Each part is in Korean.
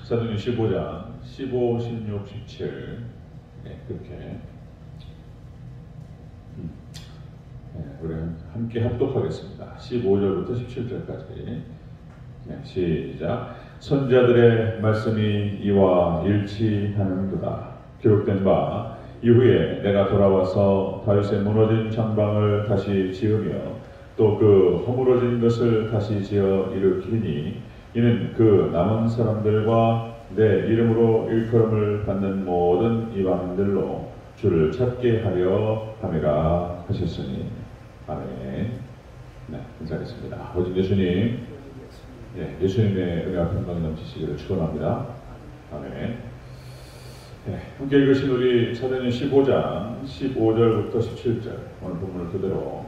사도행전 15장 15, 16, 17 그렇게 우리 함께 합독하겠습니다. 15절부터 17절까지 시작. 선지자들의 말씀이 이와 일치하는도다. 기록된 바 이후에 내가 돌아와서 다윗의 무너진 장방을 다시 지으며 또 그 허물어진 것을 다시 지어 일으키니 이는 그 남은 사람들과 내 이름으로 일컬음을 받는 모든 이방인들로 주를 찾게 하려 함이라 하셨으니 아멘. 네, 인사하겠습니다. 오직 예수님, 예수님의 은혜와 평강이 넘치시기를 축원합니다. 아멘. 함께 읽으신 우리 사도행전 15장 15절부터 17절 오늘 본문을 그대로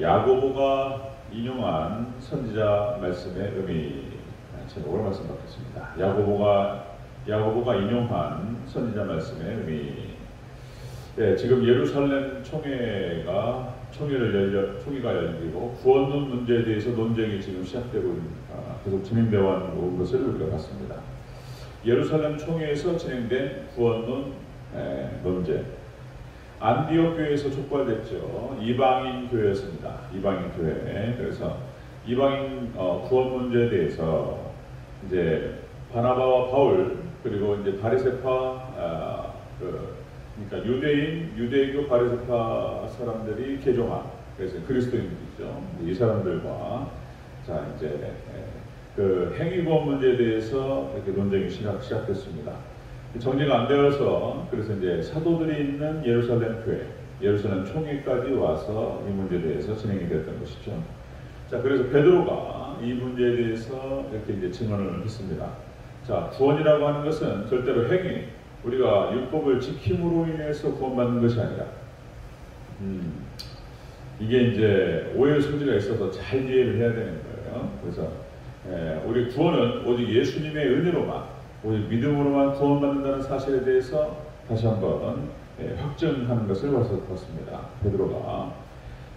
야고보가 인용한 선지자 말씀의 의미 제목으로 말씀 받겠습니다. 야고보가 인용한 선지자 말씀의 의미. 지금 예루살렘 총회가 열리고 구원론 문제에 대해서 논쟁이 지금 시작되고 계속 진행되어 온 것을 우리가 봤습니다. 예루살렘 총회에서 진행된 구원론 논쟁. 안디옥 교회에서 촉발됐죠. 이방인 교회였습니다. 이방인 교회. 그래서 이방인 구원 문제에 대해서 이제 바나바와 바울 그리고 이제 바리새파 그러니까 유대교 바리새파 사람들이 개종한 그래서 그리스도인들이죠. 이 사람들과 자 이제 그 행위구원 문제에 대해서 이렇게 논쟁이 시작됐습니다. 정리가 안 되어서 그래서 이제 사도들이 있는 예루살렘 교회, 예루살렘 총회까지 와서 이 문제에 대해서 진행이 됐던 것이죠. 자, 그래서 베드로가 이 문제에 대해서 이렇게 이제 증언을 했습니다. 자, 구원이라고 하는 것은 절대로 행위, 우리가 율법을 지킴으로 인해서 구원받는 것이 아니라, 이게 이제 오해의 소지가 있어서 잘 이해를 해야 되는 거예요. 그래서 우리 구원은 오직 예수님의 은혜로만, 오직 믿음으로만 구원받는다는 사실에 대해서 다시 한번 확증하는 것을 봤습니다. 베드로가.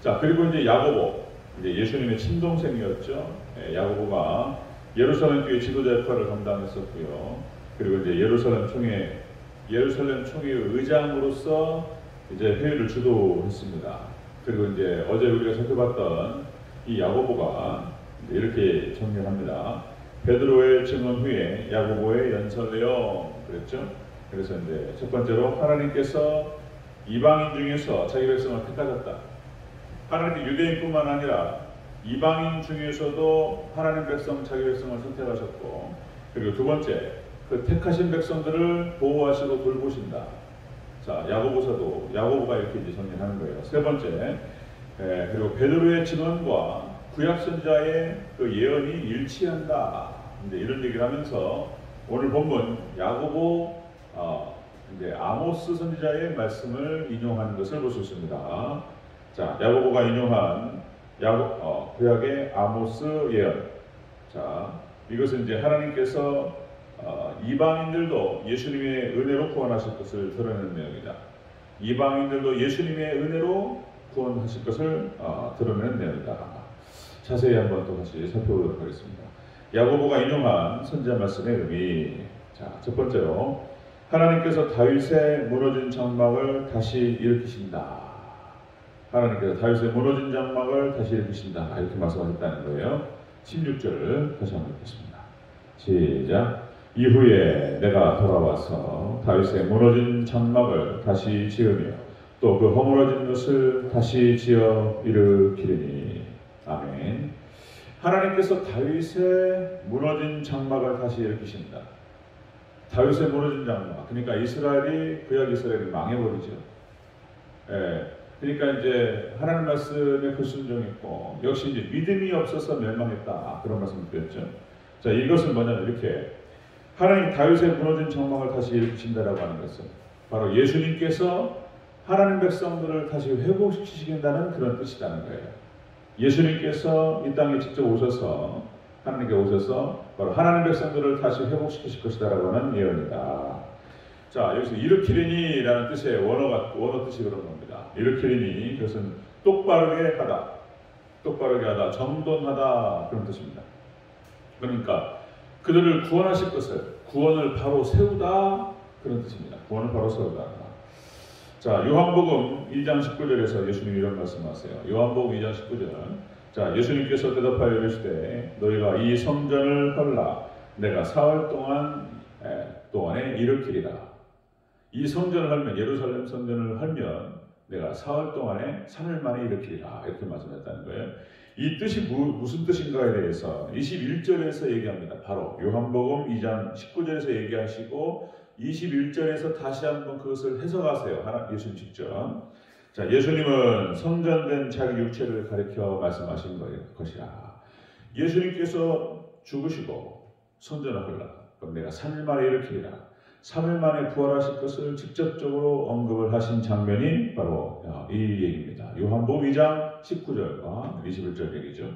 자, 그리고 이제 야고보, 이제 예수님의 친동생이었죠. 야고보가 예루살렘 교회 지도자 역할을 감당했었고요. 그리고 이제 예루살렘 총회 의장으로서 이제 회의를 주도했습니다. 그리고 이제 어제 우리가 살펴봤던 이 야고보가 이렇게 정리합니다. 베드로의 증언 후에 야고보의 연설 내용 그랬죠. 그래서 이제 첫 번째로 하나님께서 이방인 중에서 자기 백성을 택하셨다. 하나님께 유대인뿐만 아니라 이방인 중에서도 하나님 백성 자기 백성을 선택하셨고, 그리고 두 번째 그 택하신 백성들을 보호하시고 돌보신다. 자, 야고보가 이렇게 이제 정리하는 거예요. 세 번째, 그리고 베드로의 증언과 구약 선지자의 그 예언이 일치한다. 이제 이런 얘기를 하면서 오늘 본문 야고보 이제 아모스 선지자의 말씀을 인용하는 것을 볼 수 있습니다. 자, 야고보가 인용한 구약의 아모스 예언. 자, 이것은 이제 하나님께서 이방인들도 예수님의 은혜로 구원하실 것을 드러내는 내용이다. 이방인들도 예수님의 은혜로 구원하실 것을 드러내는 내용이다. 자세히 한번 또 다시 살펴보도록 하겠습니다. 야고보가 인용한 선지자 말씀의 의미. 자, 첫 번째로 하나님께서 다윗의 무너진 장막을 다시 일으키신다. 하나님께서 다윗의 무너진 장막을 다시 일으키신다. 이렇게 말씀하셨다는 거예요. 16절 다시 한번 읽겠습니다. 시작. 이후에 내가 돌아와서 다윗의 무너진 장막을 다시 지으며 또 그 허물어진 것을 다시 지어 일으키리니. 아멘. 하나님께서 다윗의 무너진 장막을 다시 일으키신다. 다윗의 무너진 장막. 그러니까 구약 이스라엘이 망해버리죠. 그러니까 이제 하나님 말씀에 불순종했고 역시 이제 믿음이 없어서 멸망했다. 그런 말씀을 드렸죠. 자, 이것은 뭐냐면 이렇게 하나님 다윗의 무너진 장막을 다시 일으키신다라고 하는 것은 바로 예수님께서 하나님 백성들을 다시 회복시키신다는 그런 뜻이라는 거예요. 예수님께서 이 땅에 직접 오셔서 하나님께 오셔서 바로 하나님 백성들을 다시 회복시키실 것이다라고 하는 예언이다. 자, 여기서 일으키리니 라는 뜻의 원어 뜻이 그런 겁니다. 일으키리니 그것은 똑바르게 하다, 정돈하다 그런 뜻입니다. 그러니까 그들을 구원하실 것을, 구원을 바로 세우다, 그런 뜻입니다. 구원을 바로 세우다. 자, 요한복음 2장 19절에서 예수님이 이런 말씀하세요. 요한복음 2장 19절. 자, 예수님께서 대답하여 이르시되 너희가 이 성전을 헐라 내가 사흘 동안에 일으키리라. 이 성전을 헐면, 예루살렘 성전을 헐면 내가 사흘 동안에 3일 만에 일으키리라. 이렇게 말씀했다는 거예요. 이 뜻이 무슨 뜻인가에 대해서 21절에서 얘기합니다. 바로 요한복음 2장 19절에서 얘기하시고 21절에서 다시 한번 그것을 해석하세요. 예수님 직접. 자, 예수님은 성전된 자기 육체를 가리켜 말씀하신 것이라. 예수님께서 죽으시고 성전을 헐라. 그럼 내가 3일 만에 일으키리라. 3일 만에 부활하실 것을 직접적으로 언급을 하신 장면이 바로 이 얘기입니다. 요한복음 2장 19절과 21절 얘기죠.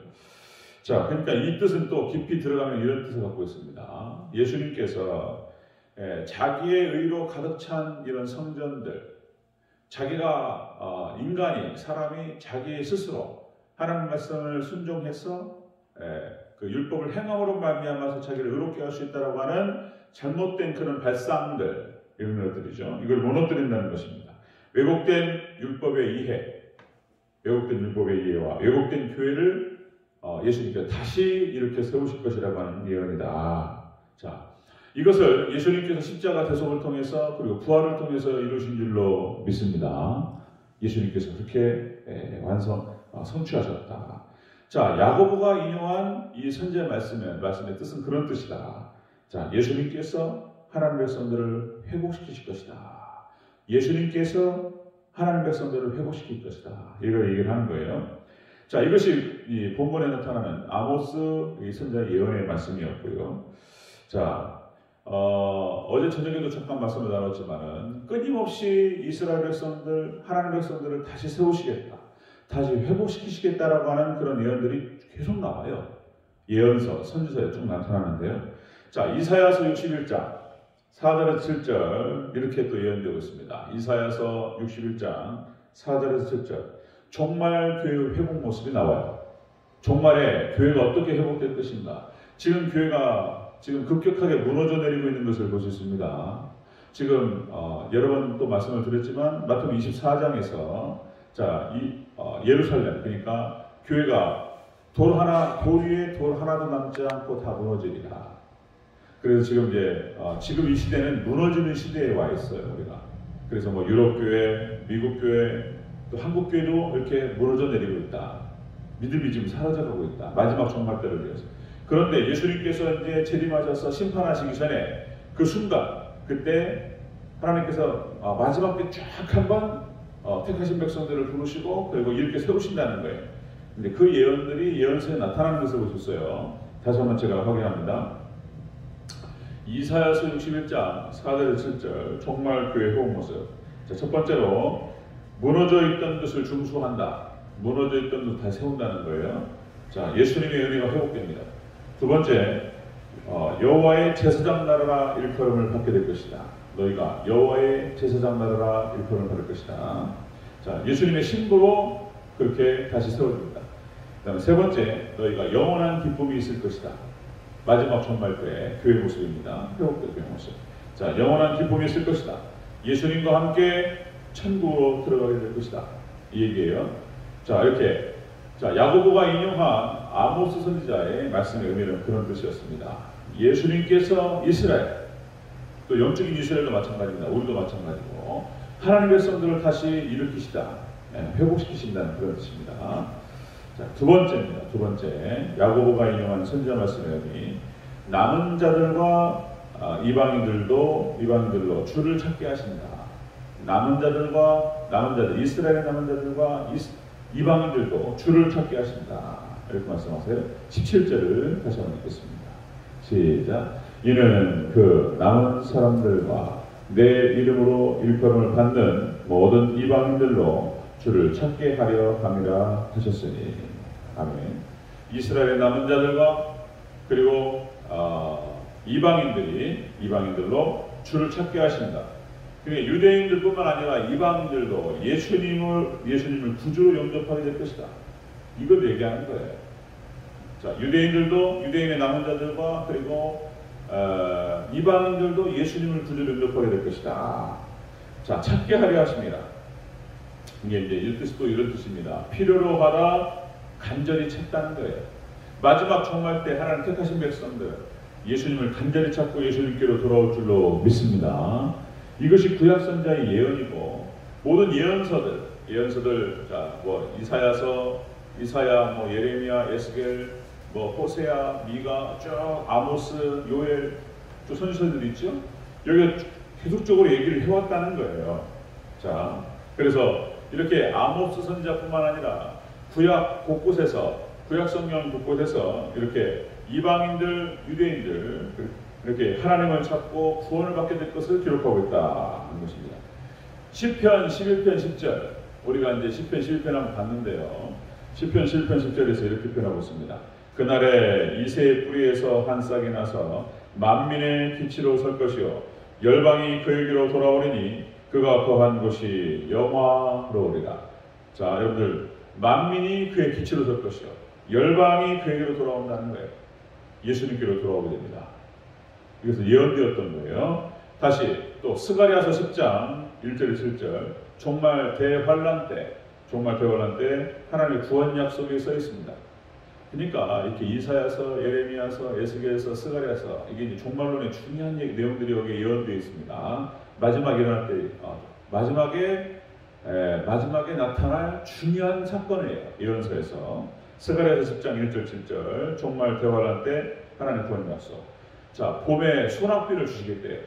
자, 그러니까 이 뜻은 또 깊이 들어가면 이런 뜻을 갖고 있습니다. 예수님께서 자기의 의로 가득 찬 이런 성전들, 자기가 사람이 자기 스스로 하나님 말씀을 순종해서 그 율법을 행함으로 말미암아서 자기를 의롭게 할 수 있다라고 하는 잘못된 그런 발상들, 이런 것들이죠. 이걸 무너뜨린다는 것입니다. 왜곡된 율법의 이해와 왜곡된 교회를 예수님께서 다시 이렇게 세우실 것이라고 하는 예언이다. 자, 이것을 예수님께서 십자가 대속을 통해서 그리고 부활을 통해서 이루신 줄로 믿습니다. 예수님께서 그렇게 성취하셨다. 자, 야고보가 인용한 이 선지자 말씀의 뜻은 그런 뜻이다. 자, 예수님께서 하나님의 백성들을 회복시키실 것이다. 예수님께서 하나님의 백성들을 회복시킬 것이다. 이걸 얘기를 하는 거예요. 자, 이것이 이 본문에 나타나는 아모스 이 선지자 예언의 말씀이었고요. 자, 어제 저녁에도 잠깐 말씀을 나눴지만은 끊임없이 이스라엘 백성들, 하나님 백성들을 다시 세우시겠다, 다시 회복시키시겠다라고 하는 그런 예언들이 계속 나와요. 예언서, 선지서에 쭉 나타나는데요. 자, 이사야서 61장 4절에서 7절 이렇게 또 예언되고 있습니다. 이사야서 61장 4절에서 7절 종말 교회의 회복 모습이 나와요. 종말에 교회가 어떻게 회복될 것인가? 지금 교회가 급격하게 무너져 내리고 있는 것을 볼 수 있습니다. 지금 여러 번 또 말씀을 드렸지만 마태복음 24장에서 자, 예루살렘, 그러니까 교회가 돌 위에 돌 하나도 남지 않고 다 무너지리라. 그래서 지금 이 시대는 무너지는 시대에 와 있어요, 우리가. 그래서 유럽 교회, 미국 교회, 또 한국 교회도 이렇게 무너져 내리고 있다. 믿음이 지금 사라져가고 있다. 마지막 종말 때를 위해서. 그런데 예수님께서 이제 재림하셔서 심판하시기 전에 그 순간, 그때 하나님께서 마지막 때 쫙 한번 택하신 백성들을 부르시고 그리고 이렇게 세우신다는 거예요. 근데 그 예언들이 예언서에 나타나는 것을 보셨어요. 다시 한번 제가 확인합니다. 이사야서 61장 4절에서 7절 종말 교회 회복 모습. 자, 첫 번째로 무너져 있던 것을 중수한다. 무너져 있던 것을 다시 세운다는 거예요. 자, 예수님의 은혜가 회복됩니다. 두 번째, 여호와의 제사장 나라라 일컬음을 받게 될 것이다. 너희가 여호와의 제사장 나라라 일컬음을 받을 것이다. 자, 예수님의 신부로 그렇게 다시 세워집니다. 그 다음에 세 번째, 너희가 영원한 기쁨이 있을 것이다. 마지막 종말 때 교회 모습입니다. 회복된 교회 모습. 자, 영원한 기쁨이 있을 것이다. 예수님과 함께 천국으로 들어가게 될 것이다. 이 얘기예요. 자, 이렇게 야고보가 인용한 아모스 선지자의 말씀의 의미는 그런 뜻이었습니다. 예수님께서 이스라엘, 또 영적인 이스라엘도 마찬가지입니다. 우리도 마찬가지고 하나님의 백성들을 다시 일으키시다, 회복시키신다는 그런 뜻입니다. 자, 두 번째입니다. 두 번째, 야고보가 인용한 선지자 말씀의 의미, 남은 자들과 이방인들로 주를 찾게 하신다. 남은 자들, 이스라엘의 남은 자들과 이방인들도 주를 찾게 하신다. 이렇게 말씀하세요. 17절을 다시 한번 읽겠습니다. 시작. 이는 그 남은 사람들과 내 이름으로 일컬음을 받는 모든 이방인들로 주를 찾게 하려 함이라 하셨으니. 아멘. 이스라엘의 남은 자들과 그리고 이방인들로 주를 찾게 하신다. 그러니까 유대인들뿐만 아니라 이방인들도 예수님을 구주로 영접하게 될 것이다. 이걸 얘기하는 거예요. 자, 유대인들도 유대인의 남은 자들과 그리고 이방인들도 예수님을 구주로 영접하게 될 것이다. 자, 찾게 하려 하십니다. 이게 이제 이 뜻이 또 이런 뜻입니다. 필요로 하다 간절히 찾다는 거예요. 마지막 종말 때 하나님 택하신 백성들 예수님을 간절히 찾고 예수님께로 돌아올 줄로 믿습니다. 이것이 구약 선자의 예언이고 모든 예언서들 자, 뭐 이사야, 뭐 예레미야, 에스겔, 뭐 호세아, 미가, 쭉 아모스, 요엘, 쭉 선지서들이 있죠. 여기가 계속적으로 얘기를 해왔다는 거예요. 자, 그래서 이렇게 아모스 선지자뿐만 아니라 구약 성경 곳곳에서 이렇게 이방인들, 유대인들 이렇게 하나님을 찾고 구원을 받게 될 것을 기록하고 있다는 것입니다. 시편 11편 10절 우리가 이제 시편 11편 한번 봤는데요. 시편 11편 10절에서 이렇게 표현하고 있습니다. 그날에 이새의 뿌리에서 한 싹이 나서 만민의 기치로 설 것이요 열방이 그에게로 돌아오리니 그가 거한 곳이 영화로우리라. 자, 여러분들 만민이 그의 기치로 설 것이요 열방이 그에게로 돌아온다는 거예요. 예수님께로 돌아오게 됩니다. 이것은 예언되었던 거예요. 다시 또 스가랴서 10장 1절 7절 종말 대환란 때 하나님의 구원 약속이 써 있습니다. 그러니까 이렇게 이사야서, 예레미야서, 에스겔서, 스가랴서 이게 이제 종말론의 중요한 내용들이 여기에 예언되어 있습니다. 마지막 일어날 때 마지막에 나타날 중요한 사건이에요. 예언서에서 스가랴서 10장 1절 7절 종말 대환란 때 하나님 구원 약속. 자, 봄에 소낙비를 주시겠대요.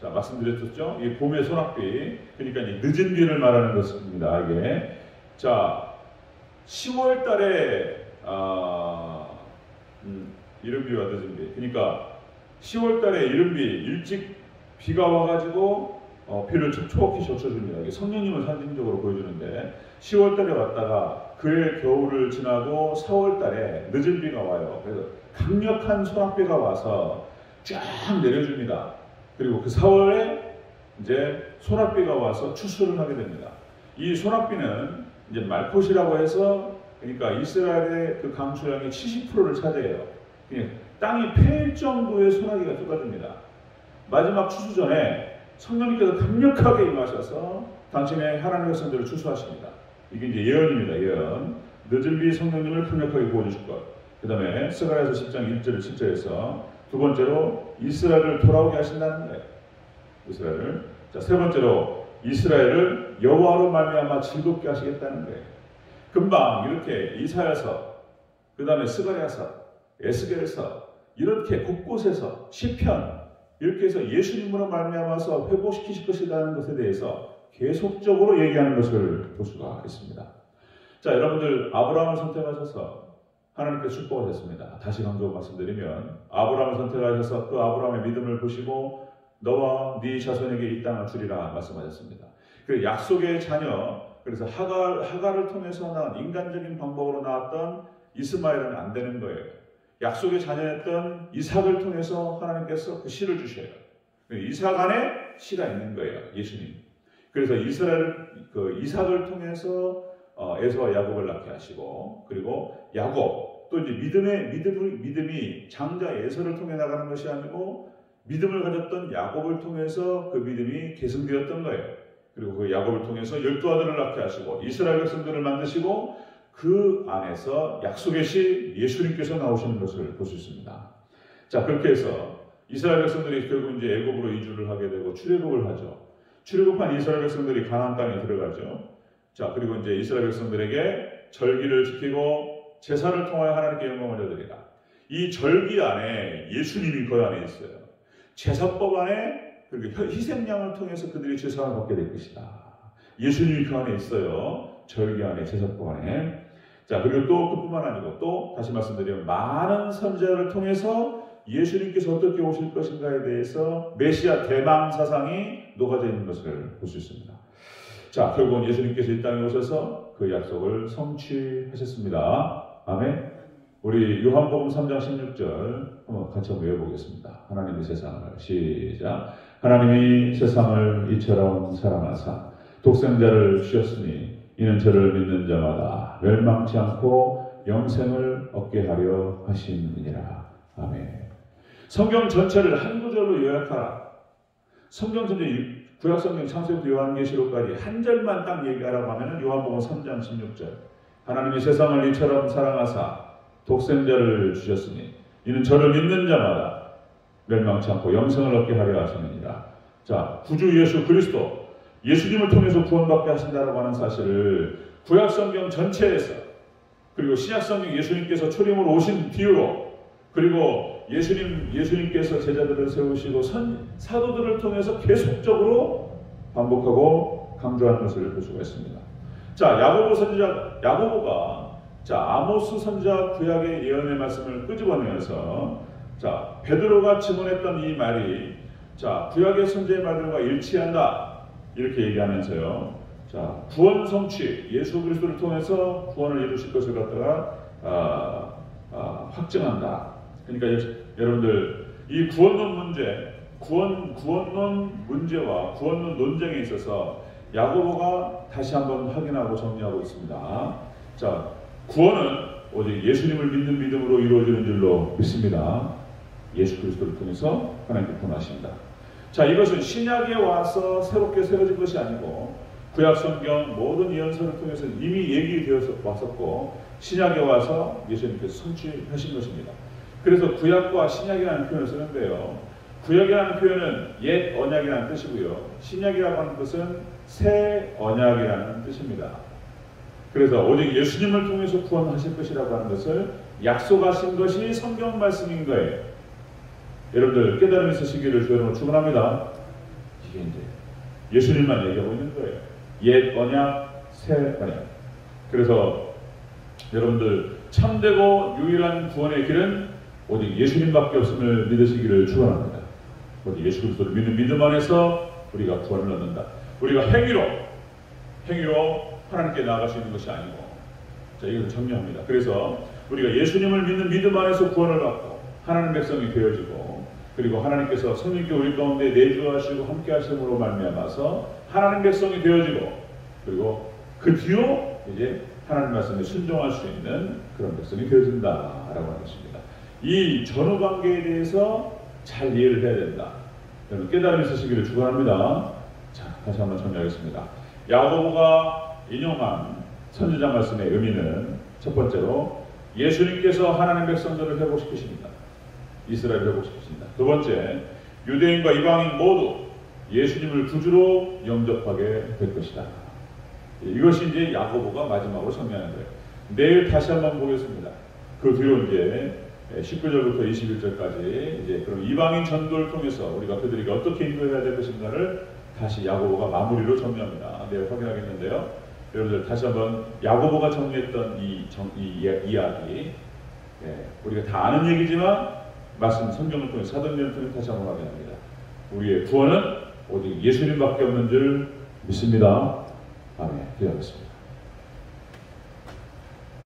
자, 말씀드렸었죠? 이 봄의 소낙비, 그러니까 이 늦은 비를 말하는 것입니다. 이게 자, 10월 달에 이른비와 늦은비, 그러니까 10월 달에 이른비, 일찍 비가 와가지고 비를 촉촉히 젖혀줍니다. 이게 성령님을 상징적으로 보여주는데 10월 달에 왔다가 그해 겨울을 지나고 4월 달에 늦은 비가 와요. 그래서 강력한 소낙비가 와서 쫙 내려줍니다. 그리고 그 4월에 이제 소낙비가 와서 추수를 하게 됩니다. 이 소낙비는 이제 말콧이라고 해서 그러니까 이스라엘의 그 강수량의 70%를 차지해요. 그냥 땅이 패일 정도의 소나기가 쏟아집니다. 마지막 추수 전에 성령님께서 강력하게 임하셔서 당신의 하나님의 백성들을 추수하십니다. 이게 이제 예언입니다. 예언. 늦은 비 성령님을 강력하게 부어주실 것. 그 다음에 스가랴서 10장 1절 7절에서 두 번째로 이스라엘을 돌아오게 하신다는 거예요. 이스라엘을. 자, 세 번째로 이스라엘을 여호와로 말미암아 즐겁게 하시겠다는 거예요. 금방 이렇게 이사야서, 그 다음에 스가랴서, 에스겔서 이렇게 곳곳에서 시편 이렇게 해서 예수님으로 말미암아서 회복시키실 것이라는 것에 대해서 계속적으로 얘기하는 것을 볼 수가 있습니다. 자, 여러분들 아브라함을 선택하셔서 하나님께서 축복하셨습니다. 다시 강조 말씀드리면 아브라함을 선택하셔서 그 아브라함의 믿음을 보시고 너와 네 자손에게 이 땅을 주리라 말씀하셨습니다. 그 약속의 자녀, 그래서 하갈을 통해서 나온 인간적인 방법으로 나왔던 이스마엘은 안 되는 거예요. 약속의 자녀였던 이삭을 통해서 하나님께서 그 씨를 주셔요. 이삭 안에 씨가 있는 거예요. 예수님. 그래서 이삭을 통해서 에서와 야곱을 낳게 하시고, 그리고 야곱 또 이제 믿음이 장자 에서를 통해 나가는 것이 아니고 믿음을 가졌던 야곱을 통해서 그 믿음이 계승되었던 거예요. 그리고 그 야곱을 통해서 12아들을 낳게 하시고 이스라엘 백성들을 만드시고 그 안에서 약속의 시 예수님께서 나오시는 것을 볼 수 있습니다. 자, 그렇게 해서 이스라엘 백성들이 결국 이제 애굽으로 이주를 하게 되고 출애굽을 하죠. 출애굽한 이스라엘 백성들이 가나안 땅에 들어가죠. 자, 그리고 이제 이스라엘 백성들에게 절기를 지키고 제사를 통하여 하나님께 영광을 올려드리라. 이 절기 안에 예수님이 그 안에 있어요. 제사법 안에 그리고 희생양을 통해서 그들이 제사를 받게 될 것이다. 예수님이 그 안에 있어요. 절기 안에, 제사법 안에. 자, 그리고 또 그뿐만 아니고 또 다시 말씀드리면 많은 선지자를 통해서 예수님께서 어떻게 오실 것인가에 대해서 메시아 대망 사상이 녹아져 있는 것을 볼 수 있습니다. 자, 결국은 예수님께서 이 땅에 오셔서 그 약속을 성취하셨습니다. 아멘. 우리 요한복음 3장 16절 한번 같이 한번 외워보겠습니다. 하나님이 세상을, 시작. 하나님이 세상을 이처럼 사랑하사 독생자를 주셨으니 이는 저를 믿는 자마다 멸망치 않고 영생을 얻게 하려 하심이니라. 아멘. 성경 전체를 한 구절로 요약하라. 성경 전체 구약성경 창세부터 요한계시록까지 한 절만 딱 얘기하라고 하면 요한복음 3장 16절. 하나님이 세상을 이처럼 사랑하사 독생자를 주셨으니 이는 저를 믿는 자마다 멸망치 않고 영생을 얻게 하려 하시느니라. 자, 구주 예수 그리스도, 예수님을 통해서 구원받게 하신다라고 하는 사실을 구약성경 전체에서, 그리고 신약성경 예수님께서 초림으로 오신 뒤로, 그리고 예수님께서 제자들을 세우시고 사도들을 통해서 계속적으로 반복하고 강조하는 것을 볼 수가 있습니다. 자, 야고보가 아모스 선지자 구약의 예언의 말씀을 끄집어내면서 베드로가 증언했던 이 말이 구약의 선지자의 말들과 일치한다 이렇게 얘기하면서요. 구원 성취, 예수 그리스도를 통해서 구원을 이루실 것을 갖다가 확증한다. 그러니까 여러분들 이 구원론 문제와 구원론 논쟁에 있어서 야고보가 다시 한번 확인하고 정리하고 있습니다. 구원은 오직 예수님을 믿는 믿음으로 이루어지는 줄로 믿습니다. 예수 그리스도를 통해서 하나님께 구원하십니다. 이것은 신약에 와서 새롭게 세워진 것이 아니고 구약성경 모든 예언서를 통해서 이미 얘기되어서 왔었고 신약에 와서 예수님께서 성취하신 것입니다. 그래서 구약과 신약이라는 표현을 쓰는데요. 구약이라는 표현은 옛 언약이라는 뜻이고요. 신약이라고 하는 것은 새 언약이라는 뜻입니다. 그래서 오직 예수님을 통해서 구원하실 것이라고 하는 것을 약속하신 것이 성경 말씀인 거예요. 여러분들 깨달음이 있으시기를 주여로 축원합니다. 이게 이제 예수님만 얘기하고 있는 거예요. 옛 언약, 새 언약. 그래서 여러분들 참되고 유일한 구원의 길은 오직 예수님밖에 없음을 믿으시기를 축원합니다. 오직 예수 그리스도를 믿는 믿음 안에서 우리가 구원을 얻는다. 우리가 행위로 하나님께 나아갈 수 있는 것이 아니고, 이것을 정리합니다. 그래서 우리가 예수님을 믿는 믿음 안에서 구원을 받고 하나님 백성이 되어지고, 그리고 하나님께서 성령께 우리 가운데 내주하시고 함께 하심으로 말미암아서 하나님 백성이 되어지고, 그리고 그 뒤로 이제 하나님 말씀에 순종할 수 있는 그런 백성이 되어진다라고 하는 것입니다. 이 전후 관계에 대해서 잘 이해를 해야 된다. 여러분 깨달음이 있으시기를 축원합니다. 다시 한번 정리하겠습니다. 야고보가 인용한 선지자 말씀의 의미는 첫 번째로 예수님께서 하나님 백성들을 회복시키십니다. 이스라엘을 회복시키십니다. 두 번째, 유대인과 이방인 모두 예수님을 구주로 영접하게 될 것이다. 이것이 이제 야고보가 마지막으로 정리하는 거예요. 내일 다시 한번 보겠습니다. 그 뒤로 이제 19절부터 21절까지 이제 그럼 이방인 전도를 통해서 우리가 그들에게 어떻게 인도해야 될 것인가를 다시 야고보가 마무리로 정리합니다. 내일 확인하겠는데요. 여러분들 다시 한번 야고보가 정리했던 이 이야기, 우리가 다 아는 얘기지만 말씀 성경을 통해 사도행전을 통해 다시 한번 확인합니다. 우리의 구원은 오직 예수님밖에 없는 줄 믿습니다. 아멘. 기도하겠습니다.